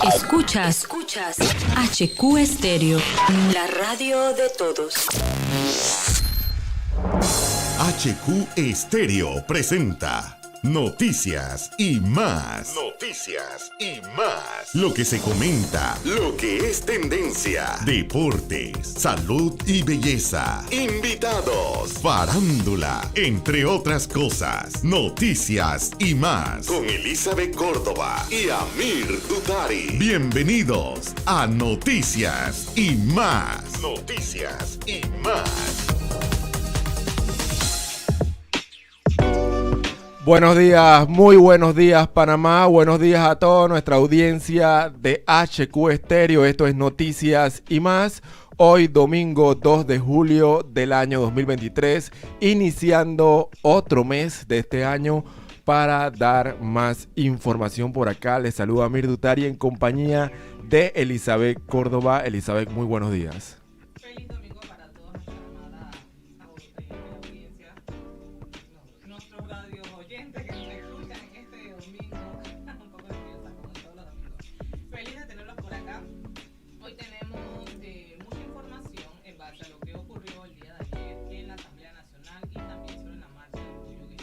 Escuchas HQ Estéreo, la radio de todos. HQ Estéreo presenta Noticias y más. Noticias y más. Lo que se comenta, lo que es tendencia. Deportes, salud y belleza. Invitados, farándula, entre otras cosas. Noticias y más. Con Elizabeth Córdoba y Amir Dutari. Bienvenidos a Noticias y más. Noticias y más. Buenos días, muy buenos días Panamá, buenos días a toda nuestra audiencia de HQ Estéreo, esto es Noticias y más, hoy domingo 2 de julio del año 2023, iniciando otro mes de este año para dar más información por acá. Les saluda Amir Dutari en compañía de Elizabeth Córdoba. Elizabeth, muy buenos días. Feliz domingo para todos nuestra amada audiencia, nuestros radio oyentes que nos escuchan en este domingo, un poco nerviosa como todos los domingos. Feliz de tenerlos por acá. Hoy tenemos mucha información en base a lo que ocurrió el día de ayer en la Asamblea Nacional y también sobre la marcha del orgullo gay.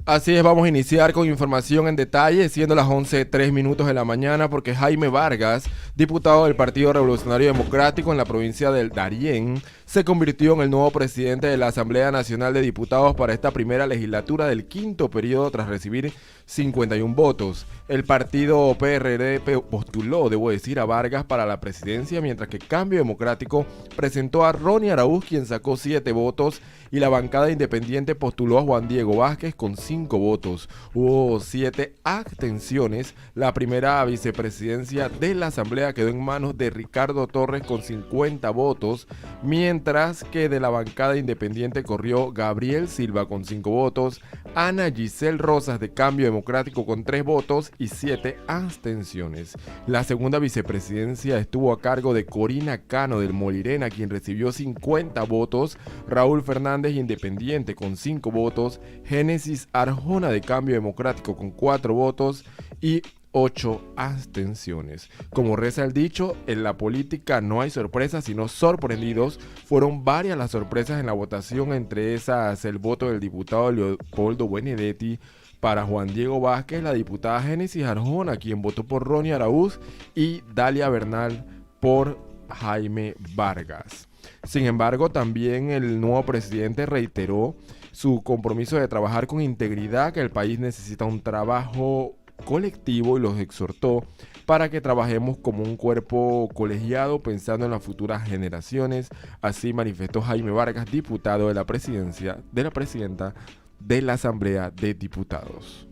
Así es, vamos a iniciar con información en detalle, siendo las 11:03 de la mañana, porque Jaime Vargas, diputado del Partido Revolucionario Democrático en la provincia del Darién, se convirtió en el nuevo presidente de la Asamblea Nacional de Diputados para esta primera legislatura del quinto periodo tras recibir 51 votos. El partido PRD postuló, a Vargas para la presidencia, mientras que Cambio Democrático presentó a Ronnie Araúz, quien sacó 7 votos, y la bancada independiente postuló a Juan Diego Vázquez con 5 votos. Hubo 7 abstenciones. La primera vicepresidencia de la Asamblea quedó en manos de Ricardo Torres con 50 votos, mientras que de la bancada independiente corrió Gabriel Silva con 5 votos, Ana Giselle Rosas de Cambio Democrático con 3 votos y 7 abstenciones. La segunda vicepresidencia estuvo a cargo de Corina Cano del Molirena, quien recibió 50 votos, Raúl Fernández independiente con 5 votos, Génesis Arjona de Cambio Democrático con 4 votos y 8 abstenciones. Como reza el dicho, en la política no hay sorpresas sino sorprendidos. Fueron varias las sorpresas en la votación, entre esas el voto del diputado Leopoldo Benedetti para Juan Diego Vázquez, la diputada Génesis Arjona, quien votó por Ronnie Araúz, y Dalia Bernal por Jaime Vargas. Sin embargo, también el nuevo presidente reiteró su compromiso de trabajar con integridad, que el país necesita un trabajo colectivo, y los exhortó para que trabajemos como un cuerpo colegiado pensando en las futuras generaciones. Así manifestó Jaime Vargas, diputado de la presidenta de la Asamblea de Diputados.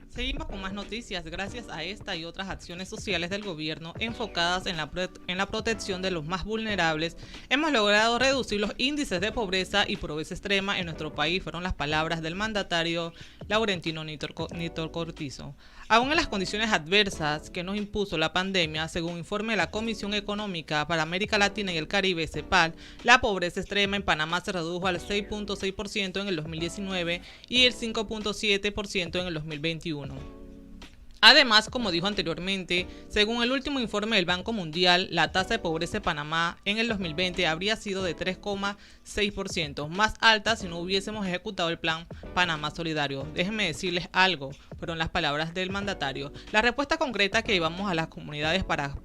Seguimos con más noticias. Gracias a esta y otras acciones sociales del gobierno enfocadas en la protección de los más vulnerables, hemos logrado reducir los índices de pobreza y pobreza extrema en nuestro país, fueron las palabras del mandatario Laurentino Nítor Cortizo. Aún en las condiciones adversas que nos impuso la pandemia, según informe de la Comisión Económica para América Latina y el Caribe, CEPAL, la pobreza extrema en Panamá se redujo al 6.6% en el 2019 y el 5.7% en el 2021. Además, como dijo anteriormente, según el último informe del Banco Mundial, la tasa de pobreza de Panamá en el 2020 habría sido de 3,6%, más alta si no hubiésemos ejecutado el plan Panamá Solidario. Déjenme decirles algo, fueron las palabras del mandatario. La respuesta concreta que llevamos a las comunidades para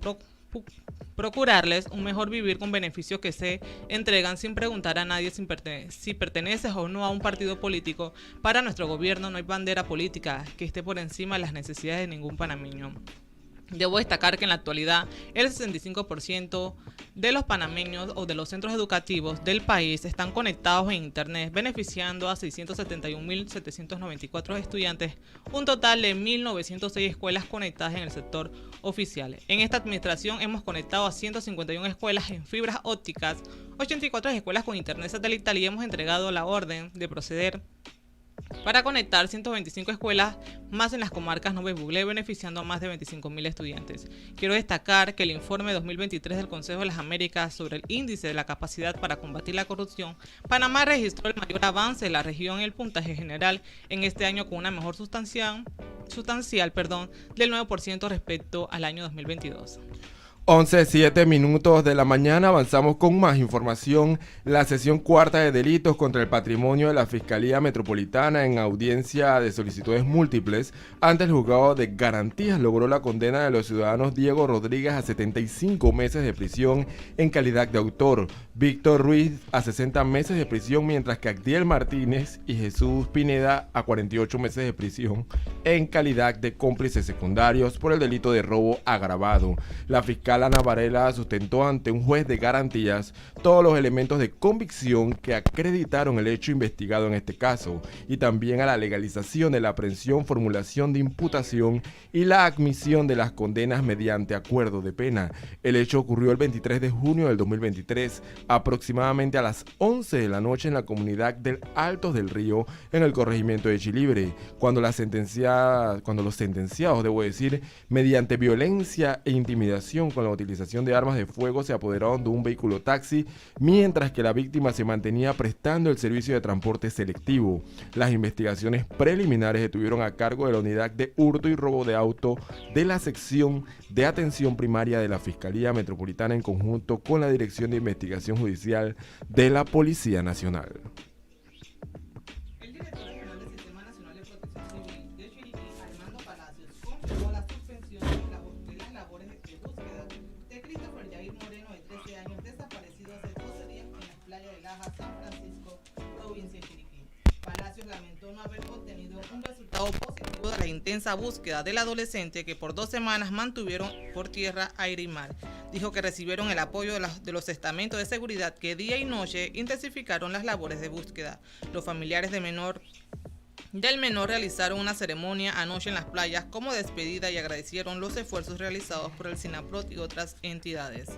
procurarles un mejor vivir con beneficios que se entregan sin preguntar a nadie si perteneces o no a un partido político. Para nuestro gobierno no hay bandera política que esté por encima de las necesidades de ningún panameño. Debo destacar que en la actualidad el 65% de los panameños o de los centros educativos del país están conectados en internet, beneficiando a 671.794 estudiantes, un total de 1.906 escuelas conectadas en el sector oficial. En esta administración hemos conectado a 151 escuelas en fibras ópticas, 84 escuelas con internet satelital, y hemos entregado la orden de proceder para conectar 125 escuelas más en las comarcas Nove Buglé, beneficiando a más de 25.000 estudiantes. Quiero destacar que el informe 2023 del Consejo de las Américas sobre el índice de la capacidad para combatir la corrupción, Panamá registró el mayor avance de la región en el puntaje general en este año, con una mejor sustancia sustancial del 9% respecto al año 2022. 11:07 de la mañana, avanzamos con más información. La sesión cuarta de delitos contra el patrimonio de la Fiscalía Metropolitana en audiencia de solicitudes múltiples ante el juzgado de garantías logró la condena de los ciudadanos Diego Rodríguez a 75 meses de prisión en calidad de autor, Víctor Ruiz a 60 meses de prisión, mientras que Acdiel Martínez y Jesús Pineda a 48 meses de prisión en calidad de cómplices secundarios por el delito de robo agravado. La fiscal Ana Varela sustentó ante un juez de garantías todos los elementos de convicción que acreditaron el hecho investigado en este caso y también a la legalización de la aprehensión, formulación de imputación y la admisión de las condenas mediante acuerdo de pena. El hecho ocurrió el 23 de junio del 2023, aproximadamente a las 11 de la noche en la comunidad del Altos del Río, en el corregimiento de Chilibre, cuando los sentenciados, mediante violencia e intimidación con la utilización de armas de fuego se apoderaron de un vehículo taxi, mientras que la víctima se mantenía prestando el servicio de transporte selectivo. Las investigaciones preliminares estuvieron a cargo de la unidad de hurto y robo de auto de la sección de atención primaria de la Fiscalía Metropolitana en conjunto con la Dirección de Investigación Judicial de la Policía Nacional. El director general del Sistema Nacional de Protección Civil de Chiriquí, Armando Palacios, confirmó la suspensión de las labores de búsqueda de Christopher Jair Moreno, de 13 años, desaparecido hace 12 días en las playas de Laja, San Francisco, provincia de Chiriquí. Palacios lamentó no haber obtenido un resultado positivo de la intensa búsqueda del adolescente que por 2 semanas mantuvieron por tierra, aire y mar. Dijo que recibieron el apoyo de los estamentos de seguridad que día y noche intensificaron las labores de búsqueda. Los familiares del menor realizaron una ceremonia anoche en las playas como despedida y agradecieron los esfuerzos realizados por el SINAPROT y otras entidades.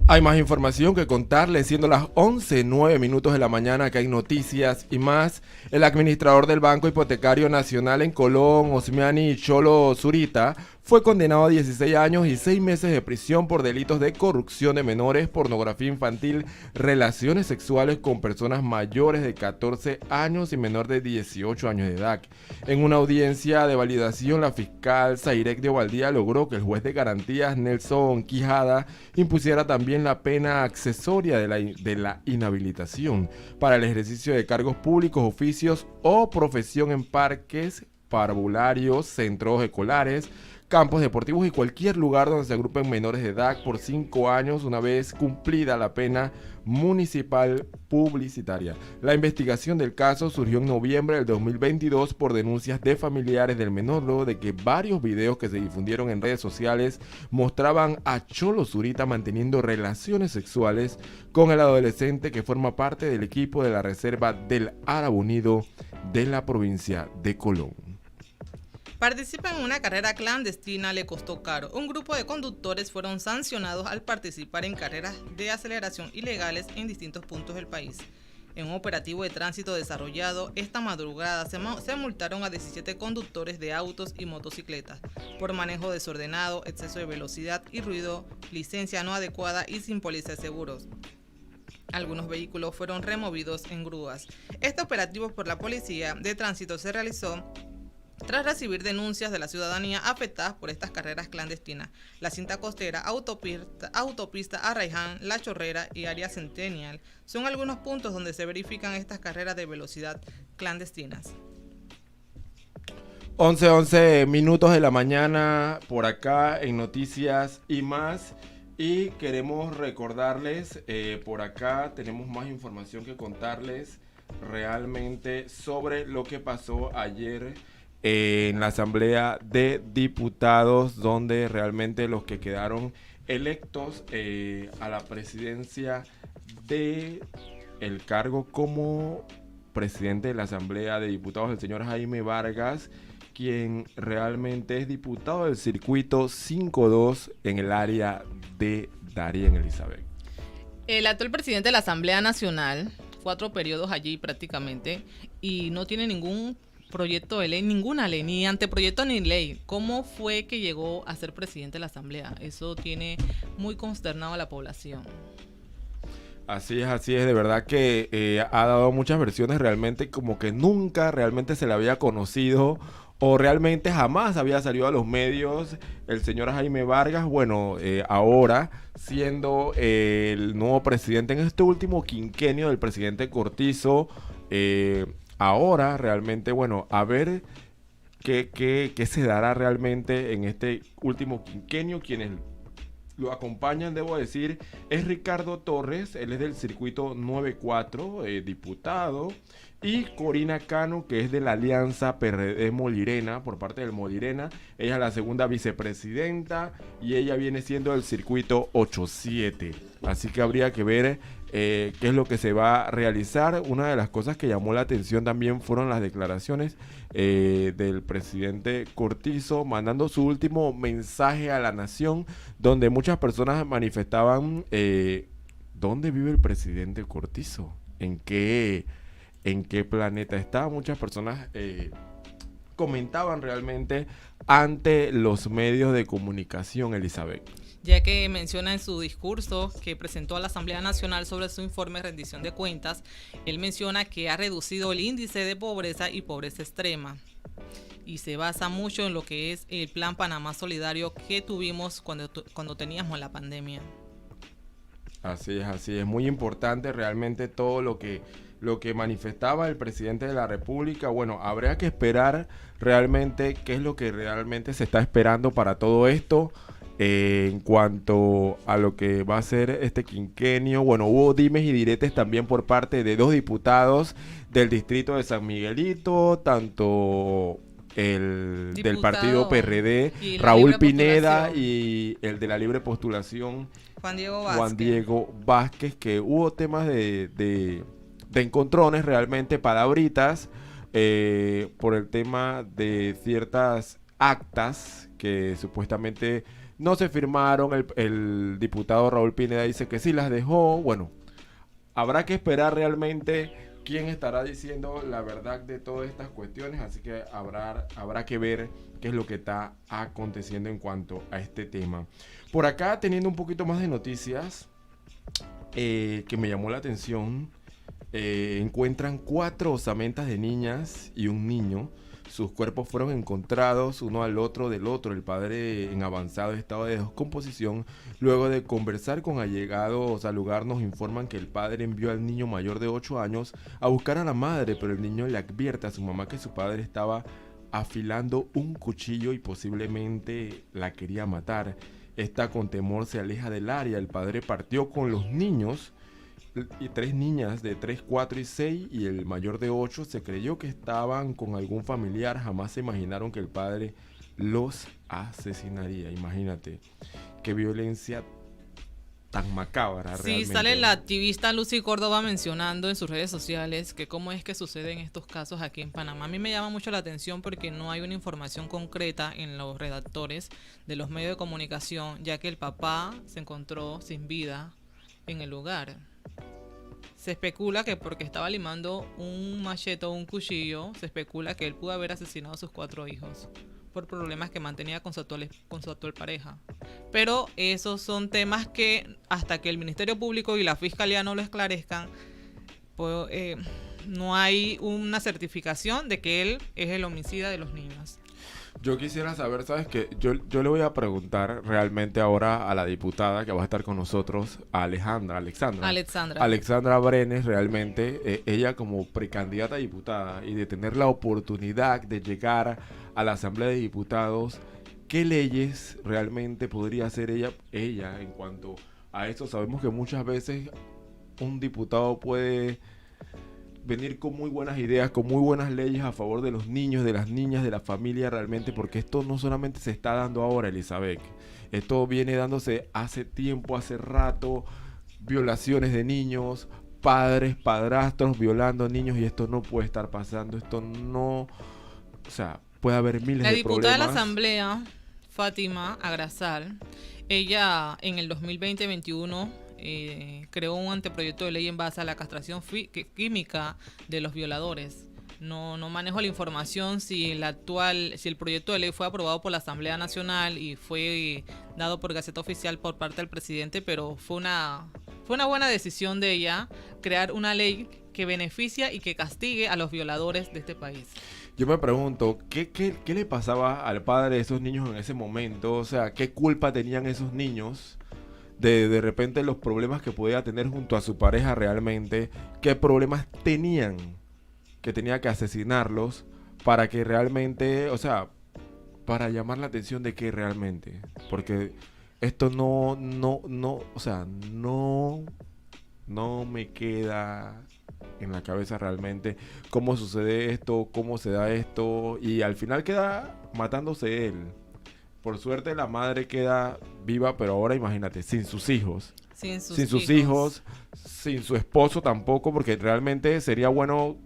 Hay más información que contarles, siendo las 11:09 de la mañana, que hay noticias y más. El administrador del Banco Hipotecario Nacional en Colón, Osmiani Cholo Zurita, fue condenado a 16 años y 6 meses de prisión por delitos de corrupción de menores, pornografía infantil, relaciones sexuales con personas mayores de 14 años y menor de 18 años de edad. En una audiencia de validación, la fiscal Zairek de Ovaldía logró que el juez de garantías Nelson Quijada impusiera también la pena accesoria de la inhabilitación para el ejercicio de cargos públicos, oficios o profesión en parques, parvularios, centros escolares, campos deportivos y cualquier lugar donde se agrupen menores de edad por 5 años una vez cumplida la pena municipal publicitaria. La investigación del caso surgió en noviembre del 2022 por denuncias de familiares del menor, luego de que varios videos que se difundieron en redes sociales mostraban a Cholo Zurita manteniendo relaciones sexuales con el adolescente que forma parte del equipo de la Reserva del Árabo Unido de la provincia de Colón. Participa en una carrera clandestina, le costó caro. Un grupo de conductores fueron sancionados al participar en carreras de aceleración ilegales en distintos puntos del país. En un operativo de tránsito desarrollado esta madrugada se multaron a 17 conductores de autos y motocicletas por manejo desordenado, exceso de velocidad y ruido, licencia no adecuada y sin póliza de seguros. Algunos vehículos fueron removidos en grúas. Este operativo por la Policía de Tránsito se realizó tras recibir denuncias de la ciudadanía afectadas por estas carreras clandestinas. La cinta costera, autopista Arraiján, La Chorrera y área Centennial son algunos puntos donde se verifican estas carreras de velocidad clandestinas. 11:11 de la mañana por acá en Noticias y más. Y queremos recordarles, por acá tenemos más información que contarles realmente sobre lo que pasó ayer en la Asamblea de Diputados, donde realmente los que quedaron electos a la presidencia de el cargo como presidente de la Asamblea de Diputados, el señor Jaime Vargas, quien realmente es diputado del circuito 5-2 en el área de Darién, Elizabeth. El actual presidente de la Asamblea Nacional, 4 periodos allí prácticamente, y no tiene ningún proyecto de ley, ninguna ley, ni anteproyecto ni ley. ¿Cómo fue que llegó a ser presidente de la Asamblea? Eso tiene muy consternado a la población. Así es, de verdad que ha dado muchas versiones, realmente como que nunca realmente se le había conocido o realmente jamás había salido a los medios el señor Jaime Vargas. Bueno, ahora siendo el nuevo presidente en este último quinquenio del presidente Cortizo, ahora realmente, bueno, a ver qué se dará realmente en este último quinquenio. Quienes lo acompañan, debo decir, es Ricardo Torres, él es del circuito 94, diputado, y Corina Cano, que es de la Alianza PRD Molirena, por parte del Molirena. Ella es la segunda vicepresidenta y ella viene siendo del circuito 87. Así que habría que ver qué es lo que se va a realizar. Una de las cosas que llamó la atención también fueron las declaraciones del presidente Cortizo, mandando su último mensaje a la nación, donde muchas personas manifestaban ¿dónde vive el presidente Cortizo? ¿En qué planeta está? Muchas personas comentaban realmente ante los medios de comunicación, Elizabeth. Ya que menciona en su discurso que presentó a la Asamblea Nacional sobre su informe de rendición de cuentas, él menciona que ha reducido el índice de pobreza y pobreza extrema. Y se basa mucho en lo que es el Plan Panamá Solidario que tuvimos cuando teníamos la pandemia. Así es muy importante realmente todo lo que manifestaba el presidente de la República. Bueno, habría que esperar realmente qué es lo que realmente se está esperando para todo esto. En cuanto a lo que va a ser este quinquenio, bueno, hubo dimes y diretes también por parte de 2 diputados del distrito de San Miguelito, tanto el diputado del partido PRD, Raúl Pineda, y el de la libre postulación, Juan Diego Vázquez, que hubo temas de encontrones, realmente palabritas, por el tema de ciertas actas que supuestamente no se firmaron. El diputado Raúl Pineda dice que sí las dejó. Bueno, habrá que esperar realmente quién estará diciendo la verdad de todas estas cuestiones, así que habrá que ver qué es lo que está aconteciendo en cuanto a este tema. Por acá, teniendo un poquito más de noticias que me llamó la atención, encuentran 4 osamentas de niñas y un niño. Sus cuerpos fueron encontrados uno al otro del otro, el padre en avanzado estado de descomposición. Luego de conversar con allegados al lugar, nos informan que el padre envió al niño mayor de 8 años a buscar a la madre, pero el niño le advierte a su mamá que su padre estaba afilando un cuchillo y posiblemente la quería matar. Esta con temor se aleja del área. El padre partió con los niños y 3 niñas de 3, 4 y 6 y el mayor de 8. Se creyó que estaban con algún familiar. Jamás se imaginaron que el padre los asesinaría. Imagínate qué violencia tan macabra. Sí, realmente. Sale la activista Lucy Córdoba mencionando en sus redes sociales que cómo es que suceden estos casos aquí en Panamá. A mí me llama mucho la atención porque no hay una información concreta en los redactores de los medios de comunicación, ya que el papá se encontró sin vida en el lugar. Se especula que porque estaba limando un machete o un cuchillo, se especula que él pudo haber asesinado a sus 4 hijos por problemas que mantenía con su actual pareja. Pero esos son temas que hasta que el Ministerio Público y la Fiscalía no lo esclarezcan, pues, no hay una certificación de que él es el homicida de los niños. Yo quisiera saber, ¿sabes qué? Yo le voy a preguntar realmente ahora a la diputada que va a estar con nosotros, a Alexandra Brenes, realmente, ella como precandidata a diputada y de tener la oportunidad de llegar a la Asamblea de Diputados, ¿qué leyes realmente podría hacer ella en cuanto a esto? Sabemos que muchas veces un diputado puede venir con muy buenas ideas, con muy buenas leyes a favor de los niños, de las niñas, de la familia realmente, porque esto no solamente se está dando ahora, Elizabeth. Esto viene dándose hace tiempo, hace rato, violaciones de niños, padres, padrastros violando niños, y esto no puede estar pasando, esto no, o sea, puede haber miles de problemas. La diputada de la Asamblea, Fátima Agrasal, ella en el 2020-21 creó un anteproyecto de ley en base a la castración química de los violadores. No manejo la información si el proyecto de ley fue aprobado por la Asamblea Nacional y fue dado por Gaceta Oficial por parte del presidente, pero fue una buena decisión de ella crear una ley que beneficia y que castigue a los violadores de este país. Yo me pregunto, ¿qué le pasaba al padre de esos niños en ese momento? O sea, ¿qué culpa tenían esos niños de repente los problemas que podía tener junto a su pareja realmente? ¿Qué problemas tenían que tenía que asesinarlos para que realmente, o sea, para llamar la atención de que realmente? Porque esto no, o sea, no me queda en la cabeza realmente cómo sucede esto, cómo se da esto, y al final queda matándose él. Por suerte la madre queda viva, pero ahora imagínate, sin sus hijos, Sin sin sus sus hijos. hijos, sin su esposo tampoco, porque realmente sería bueno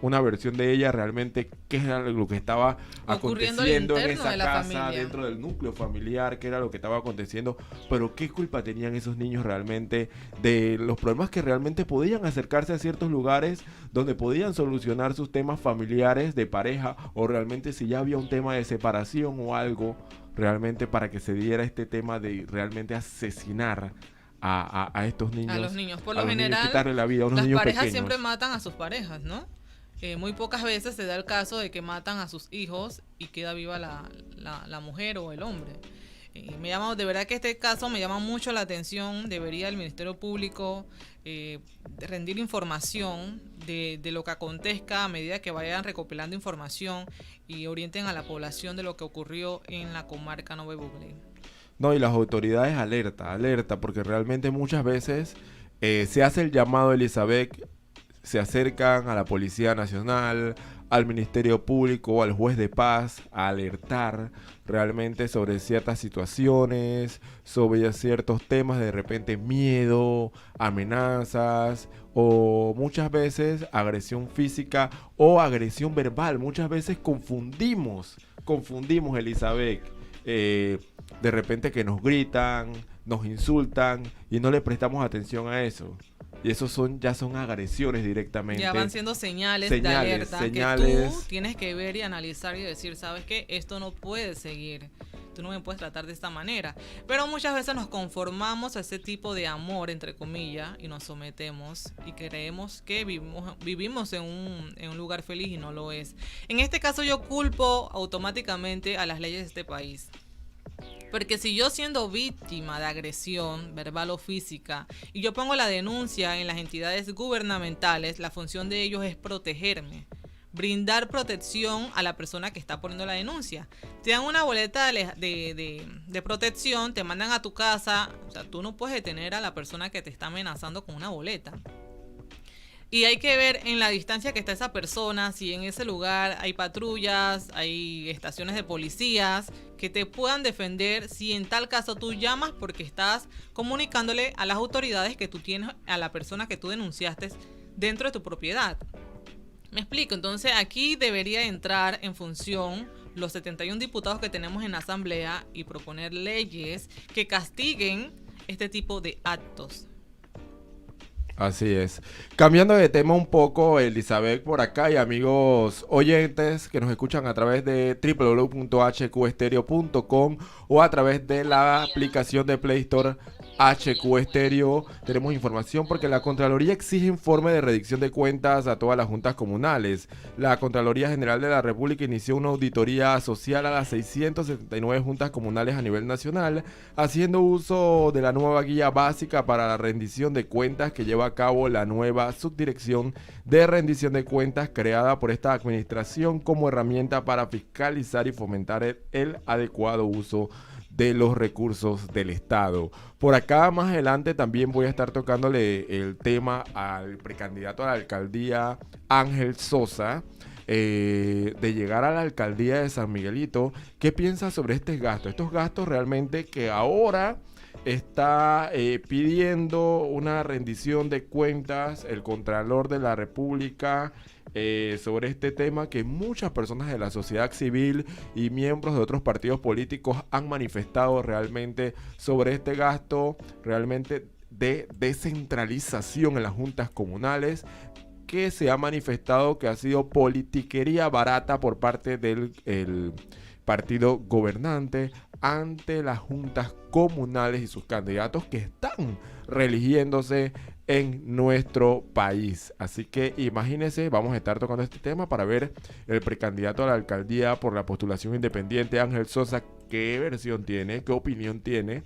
una versión de ella realmente qué era lo que estaba Ocurriendo al aconteciendo en interno esa de la casa, familia. dentro del núcleo familiar, qué era lo que estaba aconteciendo, pero qué culpa tenían esos niños realmente de los problemas que realmente podían acercarse a ciertos lugares donde podían solucionar sus temas familiares de pareja, o realmente si ya había un tema de separación o algo realmente para que se diera este tema de realmente asesinar a estos niños, A los niños. Por a lo los niños, general, quitarle la vida a unos las niños parejas pequeños. siempre matan a sus parejas, ¿no? Muy pocas veces se da el caso de que matan a sus hijos y queda viva la mujer o el hombre. De verdad que este caso me llama mucho la atención. Debería el Ministerio Público rendir información de lo que acontezca a medida que vayan recopilando información y orienten a la población de lo que ocurrió en la comarca Nové Buglé. No, y las autoridades alerta, porque realmente muchas veces se hace el llamado, Elizabeth, se acercan a la Policía Nacional, al Ministerio Público, al juez de paz, a alertar realmente sobre ciertas situaciones, sobre ciertos temas, de repente miedo, amenazas, o muchas veces agresión física o agresión verbal. Muchas veces confundimos, Elizabeth, de repente que nos gritan, nos insultan y no le prestamos atención a eso. Y eso ya son agresiones directamente. Ya van siendo señales de alerta que tú tienes que ver y analizar y decir, ¿sabes qué? Esto no puede seguir. Tú no me puedes tratar de esta manera. Pero muchas veces nos conformamos a ese tipo de amor, entre comillas, y nos sometemos y creemos que vivimos en un lugar feliz y no lo es. En este caso yo culpo automáticamente a las leyes de este país. Porque si yo siendo víctima de agresión verbal o física y yo pongo la denuncia en las entidades gubernamentales, la función de ellos es protegerme, brindar protección a la persona que está poniendo la denuncia. Te dan una boleta de protección, te mandan a tu casa, o sea, tú no puedes detener a la persona que te está amenazando con una boleta. Y hay que ver en la distancia que está esa persona, si en ese lugar hay patrullas, hay estaciones de policías que te puedan defender si en tal caso tú llamas porque estás comunicándole a las autoridades que tú tienes a la persona que tú denunciaste dentro de tu propiedad. Me explico, entonces aquí debería entrar en función los 71 diputados que tenemos en la asamblea y proponer leyes que castiguen este tipo de actos. Así es. Cambiando de tema un poco, Elizabeth por acá y amigos oyentes que nos escuchan a través de www.hqestereo.com o a través de la aplicación de Play Store HQ Estéreo. Tenemos información porque la Contraloría exige informe de rendición de cuentas a todas las juntas comunales. La Contraloría General de la República inició una auditoría social a las 679 juntas comunales a nivel nacional, haciendo uso de la nueva guía básica para la rendición de cuentas que lleva a cabo la nueva Subdirección de Rendición de Cuentas creada por esta administración como herramienta para fiscalizar y fomentar el adecuado uso de los recursos del Estado. Por acá más adelante también voy a estar tocándole el tema al precandidato a la alcaldía Ángel Sosa, de llegar a la alcaldía de San Miguelito. ¿Qué piensa sobre estos gastos? Estos gastos realmente que ahora está pidiendo una rendición de cuentas el Contralor de la República sobre este tema que muchas personas de la sociedad civil y miembros de otros partidos políticos han manifestado realmente sobre este gasto realmente de descentralización en las juntas comunales, que se ha manifestado que ha sido politiquería barata por parte del partido gobernante ante las juntas comunales y sus candidatos que están reeligiéndose en nuestro país. Así que imagínense, vamos a estar tocando este tema para ver el precandidato a la alcaldía por la postulación independiente, Ángel Sosa, qué versión tiene, qué opinión tiene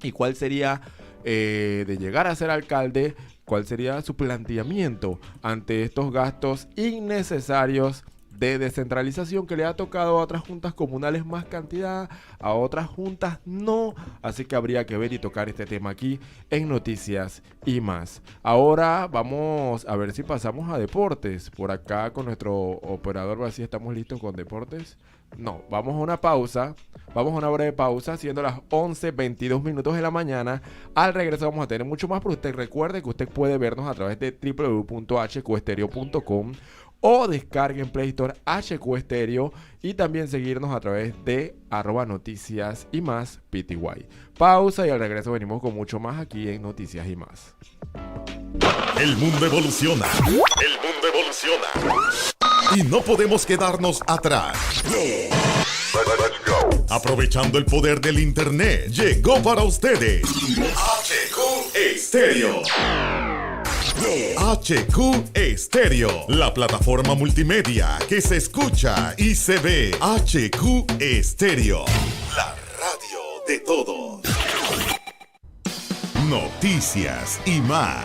y cuál sería de llegar a ser alcalde, cuál sería su planteamiento ante estos gastos innecesarios de descentralización que le ha tocado a otras juntas comunales más cantidad, a otras juntas no, así que habría que ver y tocar este tema aquí en Noticias y Más. Ahora vamos a ver si pasamos a deportes, por acá con nuestro operador, así estamos listos con deportes. No, vamos a una pausa, vamos a una breve pausa, siendo las 11:22 minutos de la mañana. Al regreso vamos a tener mucho más, pero usted recuerde que usted puede vernos a través de www.hqestereo.com o descargue en Play Store HQ Estéreo y también seguirnos a través de @noticias y más PTY. Pausa y al regreso venimos con mucho más aquí en Noticias y Más. El mundo evoluciona. El mundo evoluciona. Y no podemos quedarnos atrás. Aprovechando el poder del internet, llegó para ustedes HQ Estéreo. HQ Estéreo, la plataforma multimedia que se escucha y se ve. HQ Estéreo, la radio de todos. Noticias y más.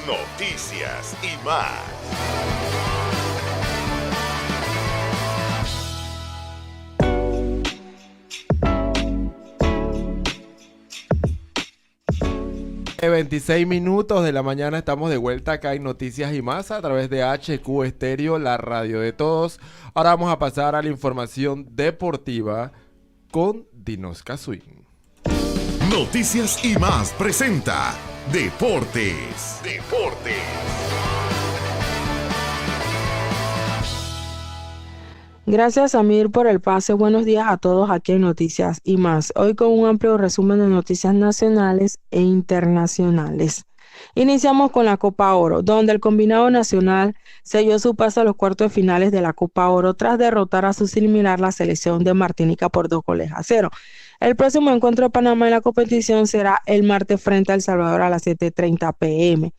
Noticias y más. De 26 minutos de la mañana estamos de vuelta acá en Noticias y Más a través de HQ Estéreo, la radio de todos. Ahora vamos a pasar a la información deportiva con Dinosca Swing. Noticias y Más presenta Deportes. Gracias, Amir, por el pase. Buenos días a todos aquí en Noticias y Más. Hoy con un amplio resumen de noticias nacionales e internacionales. Iniciamos con la Copa Oro, donde el combinado nacional selló su paso a los cuartos de finales de la Copa Oro tras derrotar a su similar la selección de Martinica por 2-0. El próximo encuentro de Panamá en la competición será el martes frente a El Salvador a las 7:30 p.m.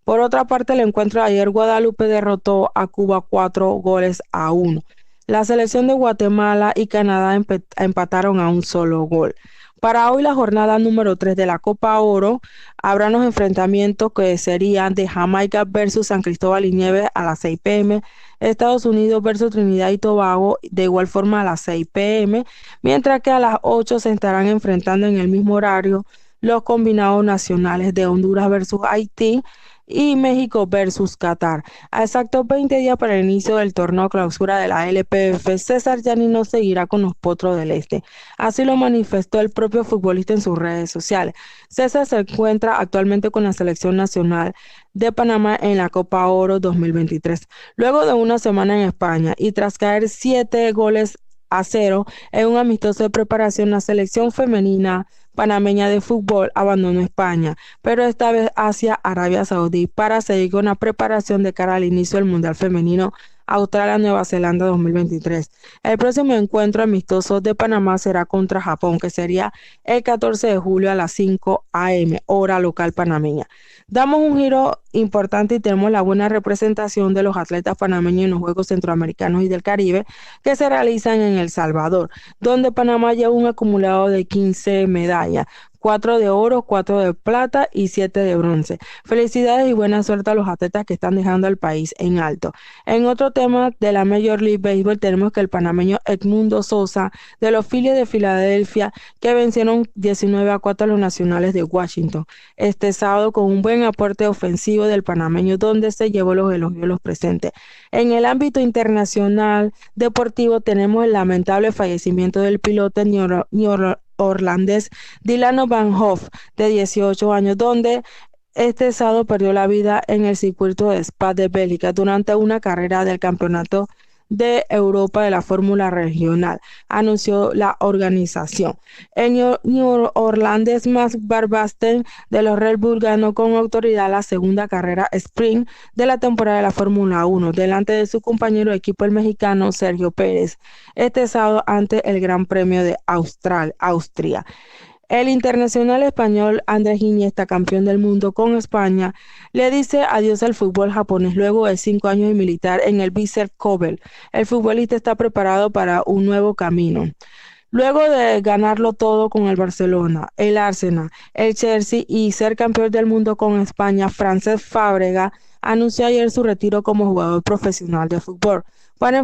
Por otra parte, el encuentro de ayer, Guadalupe derrotó a Cuba 4-1. La selección de Guatemala y Canadá empataron a un solo gol. Para hoy, la jornada número 3 de la Copa Oro, habrá unos enfrentamientos que serían de Jamaica versus San Cristóbal y Nieves a las 6 p.m., Estados Unidos versus Trinidad y Tobago de igual forma a las 6 p.m., mientras que a las 8 se estarán enfrentando en el mismo horario los combinados nacionales de Honduras versus Haití y México versus Qatar. A exactos 20 días para el inicio del torneo clausura de la LPF, César Gianni no seguirá con los Potros del Este. Así lo manifestó el propio futbolista en sus redes sociales. César se encuentra actualmente con la selección nacional de Panamá en la Copa Oro 2023. Luego de una semana en España y tras caer 7-0 en un amistoso de preparación, la selección femenina panameña de fútbol abandonó España, pero esta vez hacia Arabia Saudí para seguir con la preparación de cara al inicio del Mundial Femenino Australia-Nueva Zelanda 2023. El próximo encuentro amistoso de Panamá será contra Japón, que sería el 14 de julio a las 5 a.m., hora local panameña. Damos un giro importante y tenemos la buena representación de los atletas panameños en los Juegos Centroamericanos y del Caribe que se realizan en El Salvador, donde Panamá lleva un acumulado de 15 medallas. 4 de oro, 4 de plata y 7 de bronce. Felicidades y buena suerte a los atletas que están dejando al país en alto. En otro tema de la Major League Baseball tenemos que el panameño Edmundo Sosa de los Phillies de Filadelfia que vencieron 19-4 a los Nacionales de Washington este sábado con un buen aporte ofensivo del panameño donde se llevó los elogios de los presentes. En el ámbito internacional deportivo tenemos el lamentable fallecimiento del piloto neerlandés Dylan Van Hoff, de 18 años, donde este sábado perdió la vida en el circuito de Spa de Bélgica durante una carrera del Campeonato de Europa de la Fórmula Regional, anunció la organización. El neerlandés Max Verstappen de los Red Bull ganó con autoridad la segunda carrera sprint de la temporada de la Fórmula 1, delante de su compañero de equipo el mexicano Sergio Pérez, este sábado ante el Gran Premio de Austria. El internacional español Andrés Iniesta, campeón del mundo con España, le dice adiós al fútbol japonés luego de 5 años de militar en el Vissel Kobe. El futbolista está preparado para un nuevo camino. Luego de ganarlo todo con el Barcelona, el Arsenal, el Chelsea y ser campeón del mundo con España, Francesc Fàbrega anunció ayer su retiro como jugador profesional de fútbol para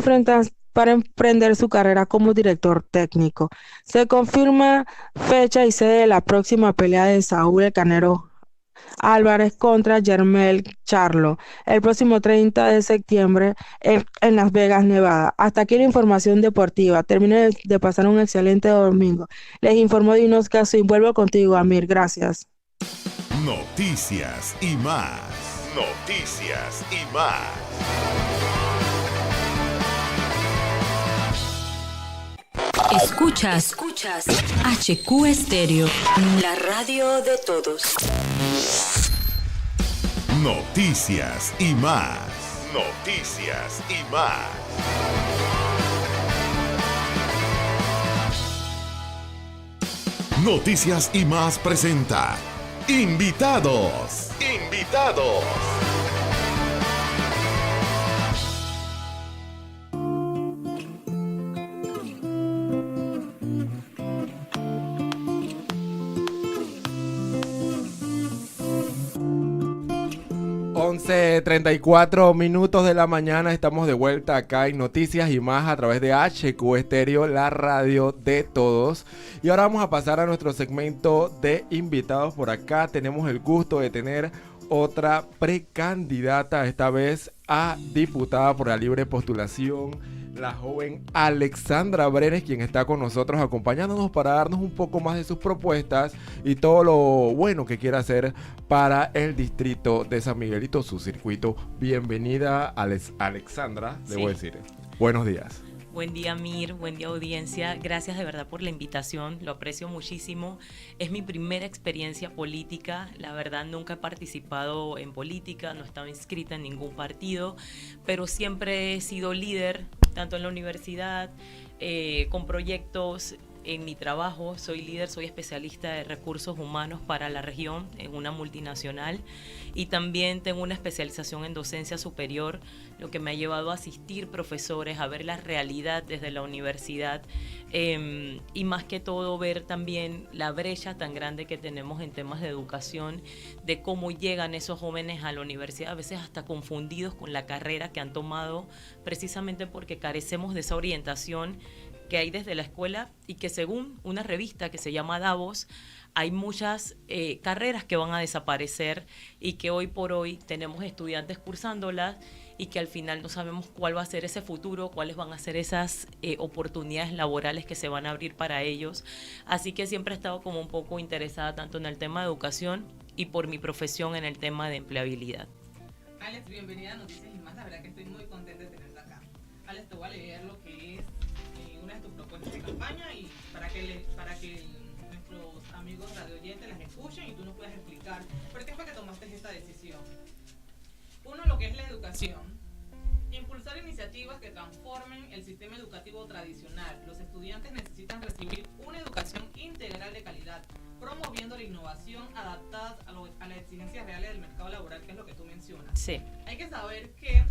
emprender su carrera como director técnico. Se confirma fecha y sede de la próxima pelea de Saúl El Canelo Álvarez contra Jermell Charlo el próximo 30 de septiembre en Las Vegas, Nevada. Hasta aquí la información deportiva. Termine de pasar un excelente domingo. Les informó Dinos Casuín. Vuelvo contigo, Amir. Gracias. Noticias y más. Noticias y más. Escuchas HQ Estéreo, la radio de todos. Noticias y más. Noticias y más. Noticias y más presenta Invitados. Invitados. Once 34 minutos de la mañana, estamos de vuelta acá en Noticias y más a través de HQ Estéreo, la radio de todos. Y ahora vamos a pasar a nuestro segmento de invitados. Por acá tenemos el gusto de tener otra precandidata, esta vez a diputada por la libre postulación, la joven Alexandra Brenes, quien está con nosotros acompañándonos para darnos un poco más de sus propuestas y todo lo bueno que quiere hacer para el distrito de San Miguelito, su circuito. Bienvenida, Alexandra, debo decir. Buenos días. Buen día, Mir, buen día, audiencia. Gracias de verdad por la invitación, lo aprecio muchísimo. Es mi primera experiencia política, la verdad nunca he participado en política, no he estado inscrita en ningún partido, pero siempre he sido líder, tanto en la universidad, con proyectos. En mi trabajo soy líder, soy especialista de recursos humanos para la región en una multinacional y también tengo una especialización en docencia superior, lo que me ha llevado a asistir profesores, a ver la realidad desde la universidad y más que todo ver también la brecha tan grande que tenemos en temas de educación, de cómo llegan esos jóvenes a la universidad, a veces hasta confundidos con la carrera que han tomado, precisamente porque carecemos de esa orientación que hay desde la escuela y que según una revista que se llama Davos, hay muchas carreras que van a desaparecer y que hoy por hoy tenemos estudiantes cursándolas y que al final no sabemos cuál va a ser ese futuro, cuáles van a ser esas oportunidades laborales que se van a abrir para ellos. Así que siempre he estado como un poco interesada tanto en el tema de educación y por mi profesión en el tema de empleabilidad. Alex, bienvenida a Noticias y más. La verdad que estoy muy contenta de tenerte acá. Alex, te voy a leer lo que es una de tus propuestas de campaña y para que nuestros amigos radioyentes las escuchen y tú nos puedas explicar por qué fue que tomaste esta decisión. Uno, lo que es la educación. Impulsar iniciativas que transformen el sistema educativo tradicional. Los estudiantes necesitan recibir una educación integral de calidad, promoviendo la innovación adaptada a las exigencias reales del mercado laboral, que es lo que tú mencionas. Sí. Hay que saber que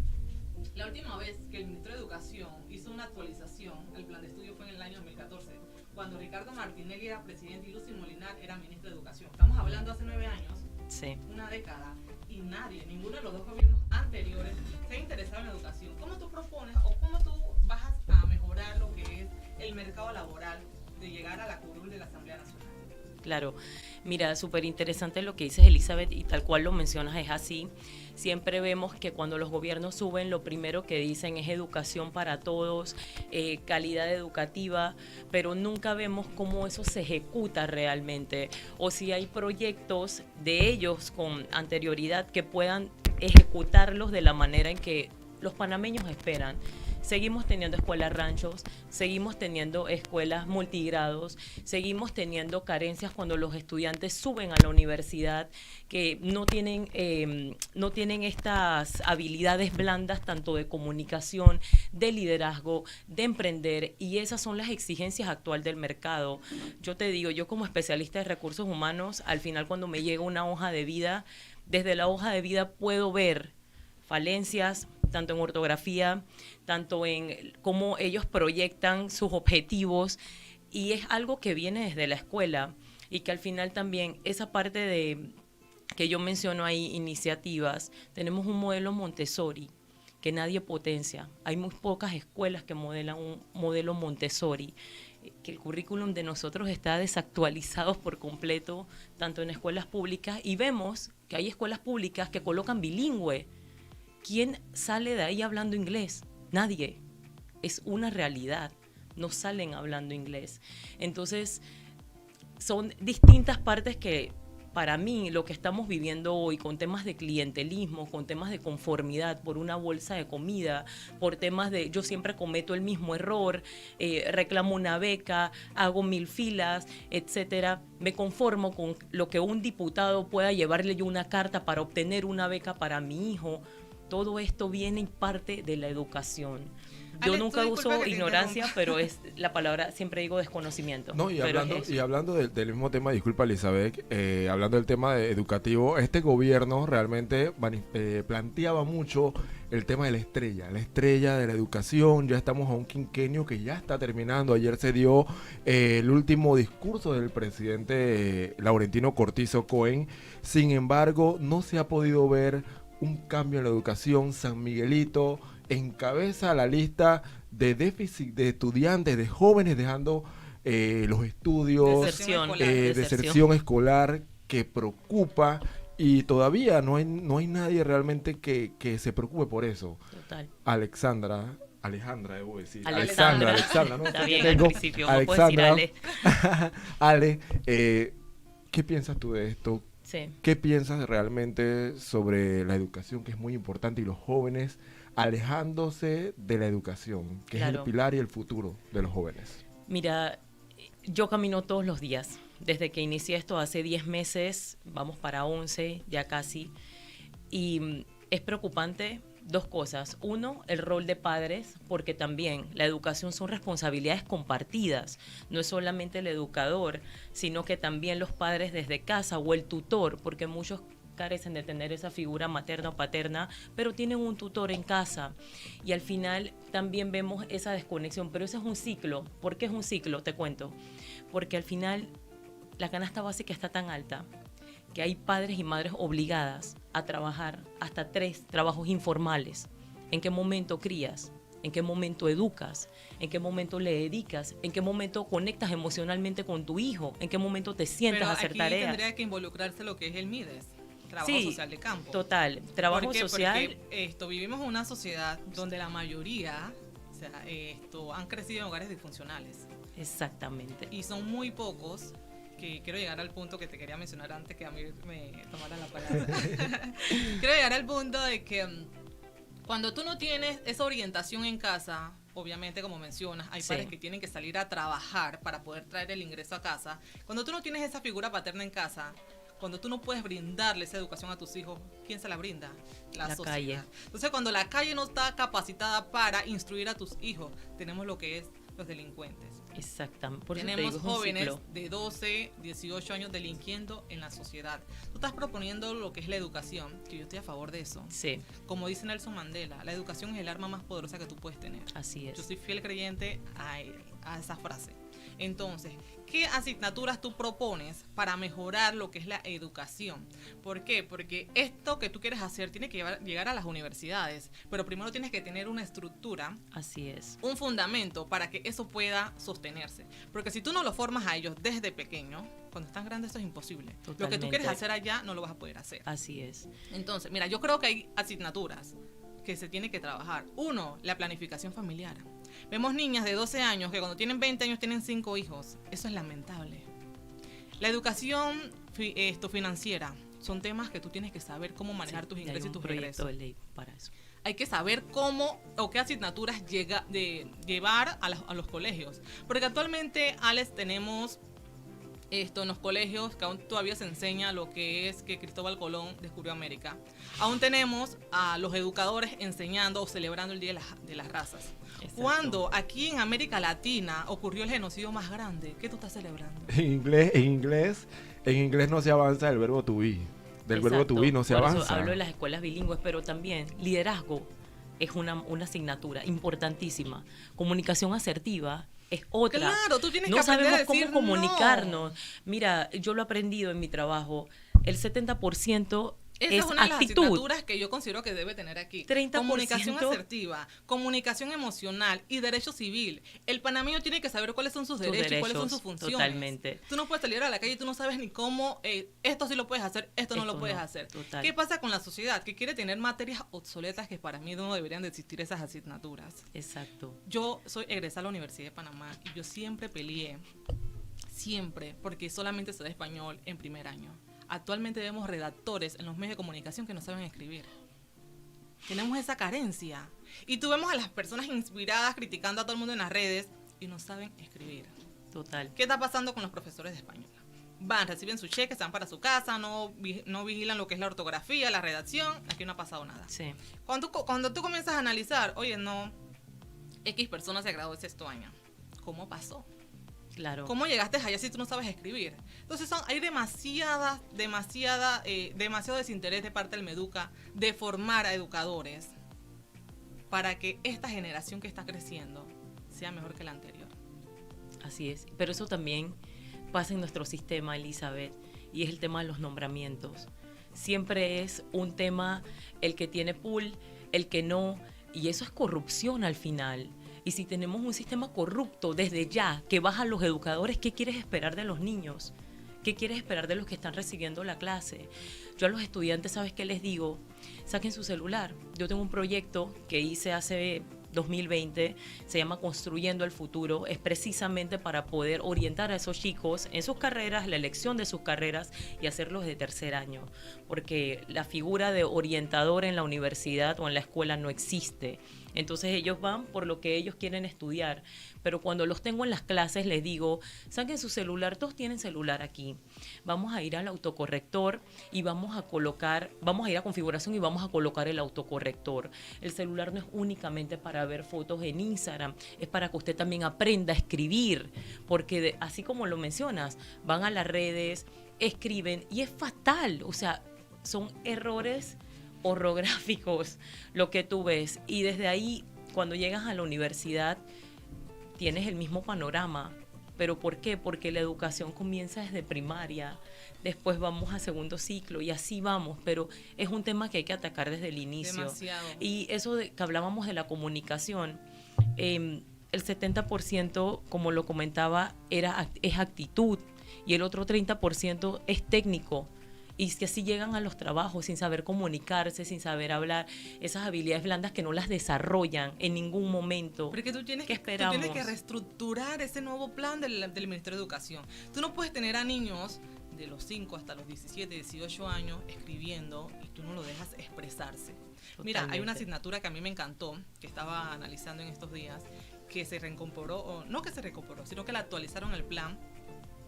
la última vez que el ministro de Educación hizo una actualización al plan de estudio fue en el año 2014, cuando Ricardo Martinelli era presidente y Lucy Molinar era ministro de Educación. Estamos hablando hace 9 años, Sí. una década, y ninguno de los dos gobiernos anteriores se ha interesado en la educación. ¿Cómo tú propones o cómo tú vas a mejorar lo que es el mercado laboral de llegar a la curul de la Asamblea Nacional? Claro, mira, súper interesante lo que dices, Elizabeth, y tal cual lo mencionas es así. Siempre vemos que cuando los gobiernos suben, lo primero que dicen es educación para todos, calidad educativa, pero nunca vemos cómo eso se ejecuta realmente, o si hay proyectos de ellos con anterioridad que puedan ejecutarlos de la manera en que los panameños esperan. seguimos teniendo escuelas ranchos, seguimos teniendo escuelas multigrados, seguimos teniendo carencias cuando los estudiantes suben a la universidad, que no tienen estas habilidades blandas tanto de comunicación, de liderazgo, de emprender, y esas son las exigencias actuales del mercado. Yo te digo, yo como especialista de recursos humanos, al final cuando me llega una hoja de vida, desde la hoja de vida puedo ver falencias, tanto en ortografía, tanto en cómo ellos proyectan sus objetivos, y es algo que viene desde la escuela, y que al final también esa parte de que yo menciono ahí, iniciativas, tenemos un modelo Montessori que nadie potencia. Hay muy pocas escuelas que modelan un modelo Montessori, que el currículum de nosotros está desactualizado por completo, tanto en escuelas públicas, y vemos que hay escuelas públicas que colocan bilingüe. ¿Quién sale de ahí hablando inglés? Nadie. Es una realidad. No salen hablando inglés. Entonces, son distintas partes que, para mí, lo que estamos viviendo hoy con temas de clientelismo, con temas de conformidad por una bolsa de comida, por temas de yo siempre cometo el mismo error, reclamo una beca, hago 1000 filas, etcétera. Me conformo con lo que un diputado pueda llevarle yo una carta para obtener una beca para mi hijo. Todo esto viene en parte de la educación. Yo Alex, nunca uso ignorancia, pero es la palabra, siempre digo desconocimiento. No, y hablando del mismo tema, disculpa Elizabeth, hablando del tema educativo, este gobierno realmente planteaba mucho el tema de la estrella de la educación. Ya estamos a un quinquenio que ya está terminando. Ayer se dio el último discurso del presidente Laurentino Cortizo Cohen. Sin embargo, no se ha podido ver un cambio en la educación. San Miguelito encabeza la lista de déficit de estudiantes, de jóvenes dejando los estudios, deserción escolar, que preocupa, y todavía no hay nadie realmente que se preocupe por eso. Total. Alejandra, debo decir. Alexandra, ¿no? Está bien, al principio, no puedes decir Alexandra. Ale. Ale, ¿qué piensas tú de esto? Sí. ¿Qué piensas realmente sobre la educación, que es muy importante, y los jóvenes alejándose de la educación, que es el pilar y el futuro de los jóvenes? Mira, yo camino todos los días. Desde que inicié esto hace 10 meses, vamos para 11, ya casi. Y es preocupante dos cosas. Uno, el rol de padres, porque también la educación son responsabilidades compartidas. No es solamente el educador, sino que también los padres desde casa, o el tutor, porque muchos carecen de tener esa figura materna o paterna, pero tienen un tutor en casa, y al final también vemos esa desconexión. Pero ese es un ciclo. ¿Por qué es un ciclo? Te cuento. Porque al final la canasta básica está tan alta que hay padres y madres obligadas a trabajar hasta 3 trabajos informales. ¿En qué momento crías? ¿En qué momento educas? ¿En qué momento le dedicas? ¿En qué momento conectas emocionalmente con tu hijo? ¿En qué momento te sientas a hacer tareas? Pero aquí tendría que involucrarse lo que es el MIDES, trabajo social de campo. Total, trabajo social. Porque vivimos en una sociedad donde la mayoría, han crecido en hogares disfuncionales. Exactamente. Y son muy pocos, que quiero llegar al punto que te quería mencionar antes que a mí me tomaran la palabra. Quiero llegar al punto de que cuando tú no tienes esa orientación en casa, obviamente, como mencionas, hay padres que tienen que salir a trabajar para poder traer el ingreso a casa. Cuando tú no tienes esa figura paterna en casa, cuando tú no puedes brindarle esa educación a tus hijos, ¿quién se la brinda? La sociedad. Calle. Entonces, cuando la calle no está capacitada para instruir a tus hijos, tenemos lo que es los delincuentes. Exactamente. Tenemos jóvenes de 12, 18 años delinquiendo en la sociedad. Tú estás proponiendo lo que es la educación, que yo estoy a favor de eso. Sí. Como dice Nelson Mandela, la educación es el arma más poderosa que tú puedes tener. Así es. Yo soy fiel creyente a esa frase. Entonces, ¿qué asignaturas tú propones para mejorar lo que es la educación? ¿Por qué? Porque esto que tú quieres hacer tiene que llegar a las universidades, pero primero tienes que tener una estructura. Así es. Un fundamento para que eso pueda sostenerse. Porque si tú no lo formas a ellos desde pequeño, cuando están grandes eso es imposible. Totalmente. Lo que tú quieres hacer allá no lo vas a poder hacer. Así es. Entonces, mira, yo creo que hay asignaturas que se tiene que trabajar. Uno, la planificación familiar. Vemos niñas de 12 años que cuando tienen 20 años tienen 5 hijos. Eso es lamentable. La educación financiera son temas que tú tienes que saber cómo manejar tus ingresos y tus regresos. De ley para eso. hay que saber cómo o qué asignaturas llevar a los colegios. Porque actualmente, Alex, tenemos en los colegios que aún todavía se enseña lo que es que Cristóbal Colón descubrió América. Aún tenemos a los educadores enseñando o celebrando el Día de las Razas. Exacto. Cuando aquí en América Latina ocurrió el genocidio más grande, ¿qué tú estás celebrando? En inglés no se avanza del verbo to be. Del verbo to be no se Por avanza. eso hablo de las escuelas bilingües, pero también liderazgo es una asignatura importantísima. Comunicación asertiva es otra. Claro, tú tienes no que aprender sabemos a decir cómo comunicarnos. no. Mira, yo lo he aprendido en mi trabajo. El 70% Esa es es una de las actitud. asignaturas que yo considero que debe tener aquí. 30%. Comunicación asertiva, comunicación emocional y derecho civil. El panameño tiene que saber cuáles son sus derechos y cuáles son sus funciones. Totalmente. Tú no puedes salir a la calle y tú no sabes ni cómo, esto sí lo puedes hacer, esto no lo puedes hacer. Total. ¿Qué pasa con la sociedad? Que quiere tener materias obsoletas que para mí no deberían de existir esas asignaturas. Exacto. Yo soy egresada a la Universidad de Panamá y yo siempre peleé, porque solamente se da español en primer año. Actualmente vemos redactores en los medios de comunicación que no saben escribir. Tenemos esa carencia. Y tú vemos a las personas inspiradas criticando a todo el mundo en las redes y no saben escribir. Total. ¿Qué está pasando con los profesores de español? Van, reciben su cheque, se van para su casa, no vigilan lo que es la ortografía, la redacción. Aquí no ha pasado nada. Sí. Cuando tú comienzas a analizar, oye, no, X persona se graduó el sexto año. ¿Cómo pasó? Claro. ¿Cómo llegaste allá si tú no sabes escribir? Entonces hay demasiado desinterés de parte del Meduca de formar a educadores para que esta generación que está creciendo sea mejor que la anterior. Así es. Pero eso también pasa en nuestro sistema, Elizabeth, y es el tema de los nombramientos. Siempre es un tema el que tiene pool, el que no, y eso es corrupción al final. Y si tenemos un sistema corrupto desde ya, que baja a los educadores, ¿qué quieres esperar de los niños? ¿Qué quieres esperar de los que están recibiendo la clase? Yo a los estudiantes, ¿sabes qué les digo? Saquen su celular. Yo tengo un proyecto que hice hace 2020, se llama Construyendo el Futuro, es precisamente para poder orientar a esos chicos en sus carreras, la elección de sus carreras y hacerlos de tercer año, porque la figura de orientador en la universidad o en la escuela no existe. Entonces ellos van por lo que ellos quieren estudiar, pero cuando los tengo en las clases les digo, saquen su celular, todos tienen celular aquí, vamos a ir al autocorrector y vamos a ir a configuración y vamos a colocar el autocorrector. El celular no es únicamente para ver fotos en Instagram, es para que usted también aprenda a escribir, porque así como lo mencionas, van a las redes, escriben y es fatal, o sea, son errores ortográficos lo que tú ves, y desde ahí cuando llegas a la universidad tienes el mismo panorama. ¿Pero por qué? Porque la educación comienza desde primaria, después vamos a segundo ciclo y así vamos, pero es un tema que hay que atacar desde el inicio. Demasiado. Y eso de que hablábamos de la comunicación, el 70%, como lo comentaba, es actitud, y el otro 30% es técnico. Y que así llegan a los trabajos sin saber comunicarse, sin saber hablar, esas habilidades blandas que no las desarrollan en ningún momento. Porque tú tienes que reestructurar ese nuevo plan del Ministerio de Educación. Tú no puedes tener a niños de los 5 hasta los 17, 18 años escribiendo y tú no lo dejas expresarse. Totalmente. Mira, hay una asignatura que a mí me encantó, que estaba analizando en estos días, que se reincorporó, o no que se reincorporó, sino que la actualizaron el plan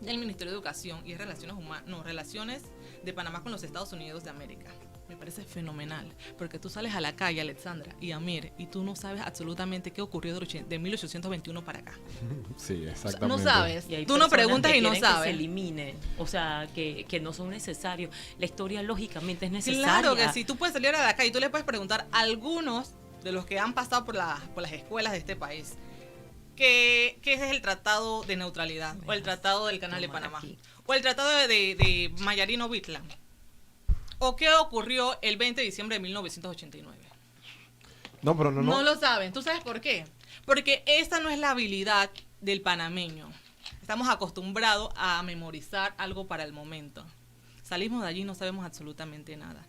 del Ministerio de Educación, y es relaciones de Panamá con los Estados Unidos de América. Me parece fenomenal, porque tú sales a la calle, Alexandra y Amir, y tú no sabes absolutamente qué ocurrió de 1821 para acá. Sí, exactamente. No sabes, Y hay tú no preguntas que y no quieren sabes. que se eliminen, o sea, que no son necesarios. La historia lógicamente es necesaria. Claro que sí, tú puedes salir a la calle y tú le puedes preguntar a algunos de los que han pasado por las escuelas de este país, ¿qué es el Tratado de Neutralidad? O el Tratado del Canal de Panamá. Aquí. O el Tratado de Mayarino-Bitland. ¿O qué ocurrió el 20 de diciembre de 1989? No, pero no. No lo saben. ¿Tú sabes por qué? Porque esta no es la habilidad del panameño. Estamos acostumbrados a memorizar algo para el momento. Salimos de allí y no sabemos absolutamente nada.